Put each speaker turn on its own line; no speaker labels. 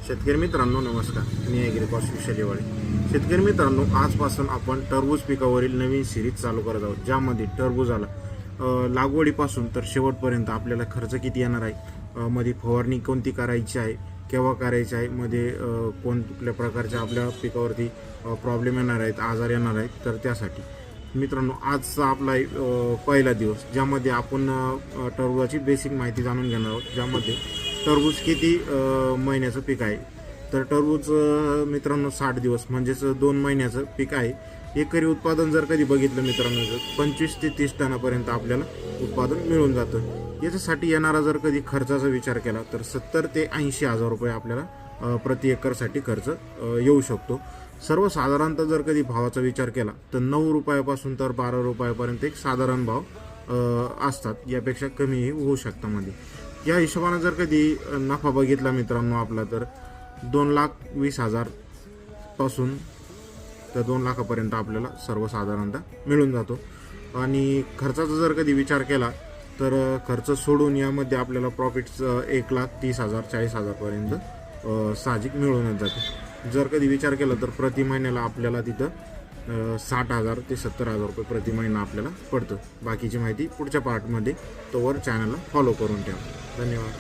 शेतकरी मित्रांनो नमस्कार, मी ॲग्रिकॉस्ट विशालेवाडी. शेतकरी मित्रांनो, आजपासून आपण टरबूज पिकावरील नवीन सिरीज चालू करत आहोत, ज्यामध्ये टरबूजाला लागवडीपासून तर शेवटपर्यंत आपल्याला खर्च किती येणार आहे, मध्ये फवारणी कोणती करायची आहे, केव्हा करायची आहे, मध्ये कोणत्या प्रकारच्या आपल्या पिकावरती प्रॉब्लेम येणार आहेत, आजार येणार आहेत, तर त्यासाठी मित्रांनो आजचा आपला पहिला दिवस, ज्यामध्ये आपण टरबूजाची बेसिक माहिती जाणून घेणार आहोत. ज्यामध्ये टरबूज किती महिन्याचं पीक आहे, तर टरबूज मित्रांनो 60 दिवस म्हणजेच 2 महिन्याचं पीक आहे. एकरी उत्पादन जर कधी बघितलं मित्रांनो, 25 ते 30 टनापर्यंत आपल्याला उत्पादन मिळून जातं. याच्यासाठी येणारा जर कधी खर्चाचा विचार केला तर 70 ते 80 हजार रुपये आपल्याला प्रति एकरसाठी खर्च येऊ शकतो. सर्वसाधारणतः जर कधी भावाचा विचार केला तर 9 रुपयापासून तर 12 रुपयापर्यंत एक साधारण भाव असतात, यापेक्षा कमीही होऊ शकतं मध्ये. या हिशोबाने जर कधी नफा बघितला मित्रांनो आपला, तर 2,20,000 पासून तर 2 लाखापर्यंत आपल्याला सर्वसाधारणतः मिळून जातो. आणि खर्चाचा जर कधी विचार केला तर खर्च सोडून यामध्ये आपल्याला प्रॉफिट्स 1,30,000 40,000पर्यंत साहजिक मिळूनच जाते. जर कधी विचार केला तर प्रति महिन्याला आपल्याला तिथं 60,000 ते 70,000 रुपये प्रति महिना आपल्याला पडतं. बाकीची माहिती पुढच्या पार्टमध्ये, तोवर चॅनलला फॉलो करून ठेवा. धन्यवाद.